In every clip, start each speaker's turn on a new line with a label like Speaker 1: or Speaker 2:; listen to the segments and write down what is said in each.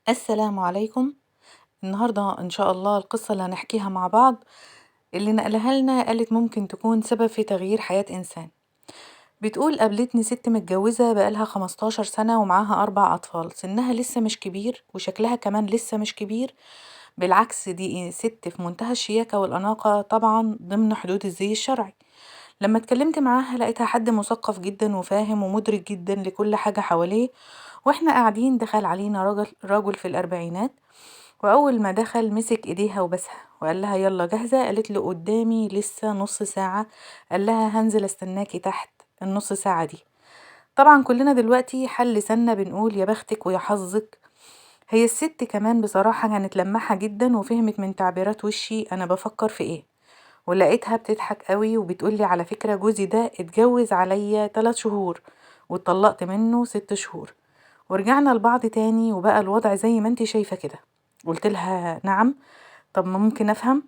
Speaker 1: السلام عليكم. النهاردة إن شاء الله القصة اللي هنحكيها مع بعض اللي نقلها لنا قالت ممكن تكون سبب في تغيير حياة إنسان. بتقول قابلتني ست متجوزة بقالها 15 سنة ومعاها 4 أطفال، سنها لسه مش كبير وشكلها كمان لسه مش كبير. بالعكس دي ست في منتهى الشياكة والأناقة، طبعا ضمن حدود الزي الشرعي. لما اتكلمت معاها لقيتها حد مثقف جدا وفاهم ومدرك جدا لكل حاجة حواليه. واحنا قاعدين دخل علينا راجل في الأربعينات، وأول ما دخل مسك إيديها وبسها وقال لها يلا جاهزة؟ قالت له قدامي لسه نص ساعة. قال لها هنزل استناكي تحت النص ساعة دي. طبعا كلنا دلوقتي حل لساننا بنقول يا بختك ويا حظك. هي الست كمان بصراحة كانت لماحة جدا وفهمت من تعبيرات وشي أنا بفكر في إيه. ولقيتها بتضحك قوي وبتقولي على فكرة جوزي ده اتجوز عليا 3 شهور واتطلقت منه 6 شهور، ورجعنا لبعض تاني وبقى الوضع زي ما انتي شايفة كده. قلت لها نعم، طب ما ممكن افهم؟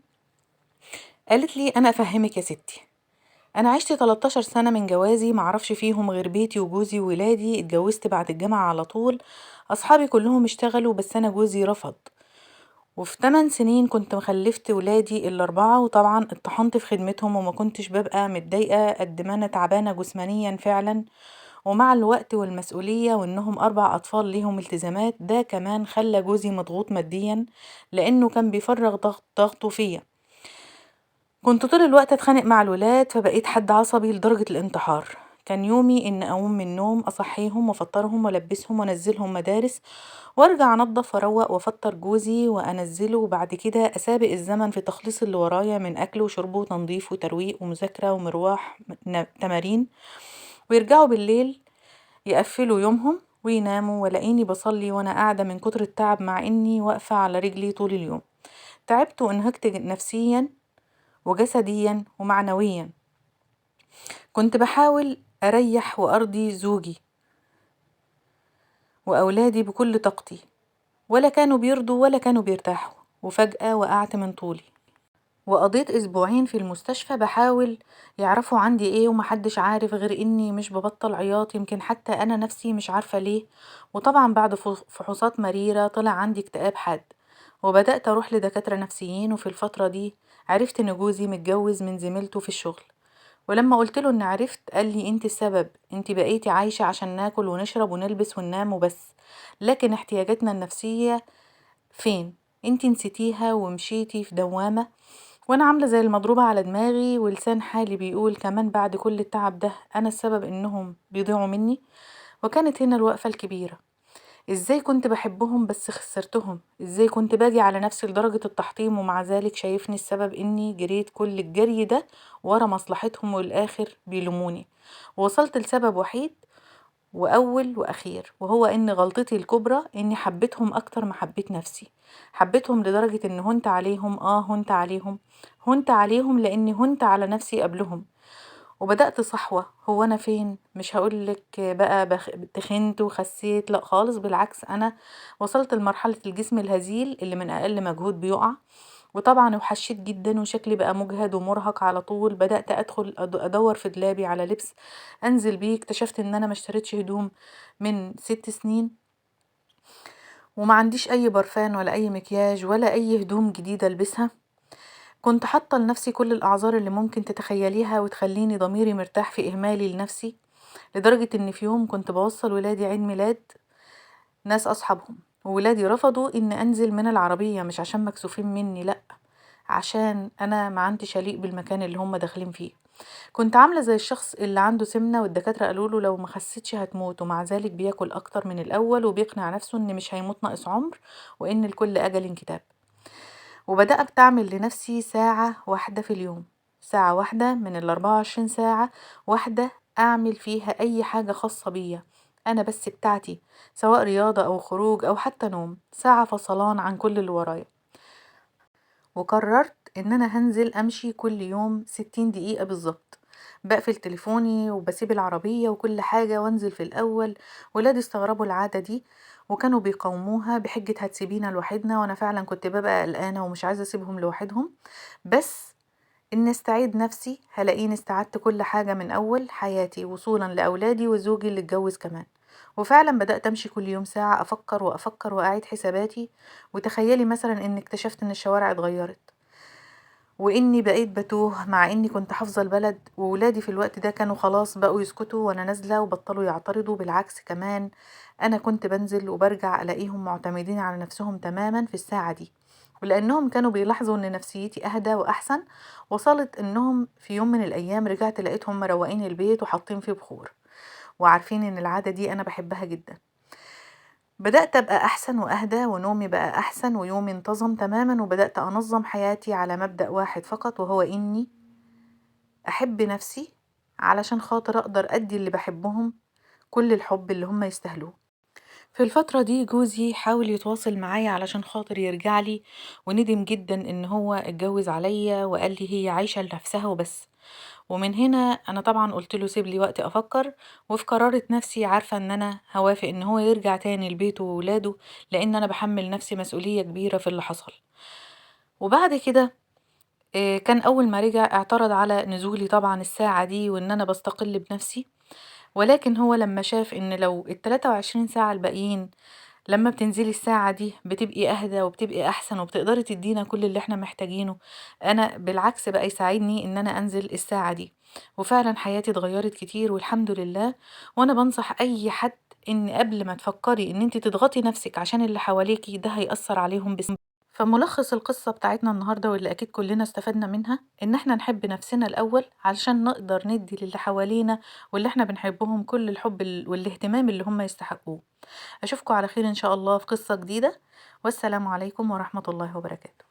Speaker 1: قالت لي انا افهمك يا ستي. انا عشت 13 سنة من جوازي معرفش فيهم غير بيتي وجوزي وولادي، اتجوزت بعد الجامعة على طول. اصحابي كلهم اشتغلوا بس انا جوزي رفض. وفي 8 سنين كنت مخلفت ولادي ال4، وطبعا اتطحنت في خدمتهم وما كنتش ببقى متضايقة قد ما انا تعبانة جسمانيا فعلا. ومع الوقت والمسؤولية وإنهم 4 أطفال ليهم التزامات، ده كمان خلى جوزي مضغوط ماديا لأنه كان بيفرغ ضغطه فيا. كنت طول الوقت أتخانق مع الولاد فبقيت حد عصبي لدرجة الانتحار. كان يومي إن أقوم من النوم أصحيهم وأفطرهم وألبسهم وأنزلهم مدارس، وأرجع أنضف وأروق وأفطر جوزي وأنزله، وبعد كده أسابق الزمن في تخليص اللي ورايا من أكل وشرب وتنظيف وترويق ومذاكرة ومروح تمارين. ويرجعوا بالليل يقفلوا يومهم ويناموا، ولاقيني بصلي وانا قاعدة من كتر التعب مع اني واقفة على رجلي طول اليوم. تعبت وانهكت نفسيا وجسديا ومعنويا. كنت بحاول اريح وارضي زوجي واولادي بكل طاقتي، ولا كانوا بيرضوا ولا كانوا بيرتاحوا. وفجأة وقعت من طولي وقضيت اسبوعين في المستشفى بحاول يعرفوا عندي ايه، ومحدش عارف غير اني مش ببطل عياط، يمكن حتى انا نفسي مش عارفة ليه. وطبعا بعد فحوصات مريرة طلع عندي اكتئاب حاد، وبدأت اروح لدكاترة نفسيين. وفي الفترة دي عرفت ان جوزي متجوز من زميلته في الشغل. ولما قلتله ان عرفت قال لي انت السبب، انت بقيتي عايشة عشان ناكل ونشرب ونلبس وننام وبس، لكن احتياجاتنا النفسية فين؟ انت نسيتيها ومشيتي في دوامة. وانا عاملة زي المضروبة على دماغي، ولسان حالي بيقول كمان بعد كل التعب ده انا السبب انهم بيضيعوا مني. وكانت هنا الوقفة الكبيرة. ازاي كنت بحبهم بس خسرتهم؟ ازاي كنت باجي على نفسي لدرجة التحطيم ومع ذلك شايفني السبب اني جريت كل الجري ده ورا مصلحتهم والاخر بيلوموني؟ ووصلت لسبب وحيد وأول وأخير، وهو إن غلطتي الكبرى إني حبيتهم أكتر ما حبيت نفسي. حبيتهم لدرجة إن هنت عليهم، هنت عليهم لأني هنت على نفسي قبلهم. وبدأت صحوة، هو أنا فين؟ مش هقولك بقى تخنت وخسيت، لأ خالص، بالعكس أنا وصلت لمرحلة الجسم الهزيل اللي من أقل مجهود بيقع. وطبعا وحشيت جدا وشكلي بقى مجهد ومرهق على طول. بدأت أدخل أدور في دولابي على لبس أنزل بيه، اكتشفت إن أنا مشتريتش هدوم من 6 سنين، وما عنديش أي برفان ولا أي مكياج ولا أي هدوم جديدة ألبسها. كنت حاطة لنفسي كل الأعذار اللي ممكن تتخيليها وتخليني ضميري مرتاح في إهمالي لنفسي، لدرجة إن في يوم كنت بوصل ولادي عيد ميلاد ناس أصحابهم، وولادي رفضوا إن أنزل من العربية، مش عشان مكسوفين مني، لأ، عشان أنا ما عنديش أليق بالمكان اللي هم داخلين فيه. كنت عاملة زي الشخص اللي عنده سمنة والدكاترة قالوله لو ما خسيتش هتموت، ومع ذلك بياكل أكتر من الأول وبيقنع نفسه إن مش هيموت ناقص عمر، وإن الكل أجل كتاب. وبدأت أعمل لنفسي ساعة واحدة في اليوم، ساعة واحدة من ال24 ساعة، واحدة أعمل فيها أي حاجة خاصة بيا أنا بس بتاعتي، سواء رياضة أو خروج أو حتى نوم، ساعة فصلان عن كل اللي ورايا. وقررت إن أنا هنزل أمشي كل يوم 60 دقيقة بالظبط. بقفل تليفوني وبسيب العربية وكل حاجة وانزل في الأول. ولادي استغربوا العادة دي وكانوا بيقاوموها بحجة هتسيبينا لوحدنا، وأنا فعلا كنت ببقى قلقانة ومش عايزة أسيبهم لوحدهم. بس إن استعيد نفسي هلاقيني استعدت كل حاجة من أول حياتي وصولا لأولادي وزوجي اللي اتجوز كمان. وفعلا بدأت أمشي كل يوم ساعة أفكر وأفكر وأعيد حساباتي. وتخيلي مثلا إن اكتشفت إن الشوارع اتغيرت وإني بقيت بتوه، مع إني كنت حافظة البلد، وولادي في الوقت ده كانوا خلاص بقوا يسكتوا وأنا نازلة وبطلوا يعترضوا. بالعكس كمان أنا كنت بنزل وبرجع ألاقيهم معتمدين على نفسهم تماما في الساعة دي، ولأنهم كانوا بيلاحظوا إن نفسيتي أهدى وأحسن. وصلت إنهم في يوم من الأيام رجعت لقيتهم مروقين البيت وحاطين فيه بخور، وعارفين إن العادة دي أنا بحبها جدا. بدأت أبقى أحسن وأهدى ونومي بقى أحسن ويومي انتظم تماما، وبدأت أنظم حياتي على مبدأ واحد فقط، وهو إني أحب نفسي علشان خاطر أقدر أدي اللي بحبهم كل الحب اللي هم يستاهلوه. في الفترة دي جوزي حاول يتواصل معايا علشان خاطر يرجعلي، وندم جدا إن هو اتجوز عليا وقال لي هي عايشة لنفسها وبس. ومن هنا أنا طبعا قلت له سيب لي وقت أفكر، وفي قرارة نفسي عارفة إن أنا هوافق إن هو يرجع تاني لبيته وولاده، لأن أنا بحمل نفسي مسؤولية كبيرة في اللي حصل. وبعد كده كان أول ما رجع اعترض على نزولي طبعا الساعة دي وإن أنا بستقل بنفسي، ولكن هو لما شاف إن لو ال23 ساعة الباقيين لما بتنزلي الساعة دي بتبقي أهدى وبتبقي أحسن وبتقدري تدينا كل اللي احنا محتاجينه، أنا بالعكس بقى يساعدني إن أنا أنزل الساعة دي. وفعلا حياتي اتغيرت كتير والحمد لله. وأنا بنصح أي حد إن قبل ما تفكري إن انت تضغطي نفسك عشان اللي حواليكي ده هيأثر عليهم فملخص القصة بتاعتنا النهاردة واللي أكيد كلنا استفدنا منها إن احنا نحب نفسنا الأول علشان نقدر ندي للي حوالينا واللي احنا بنحبهم كل الحب والاهتمام اللي هم يستحقوه. أشوفكم على خير إن شاء الله في قصة جديدة، والسلام عليكم ورحمة الله وبركاته.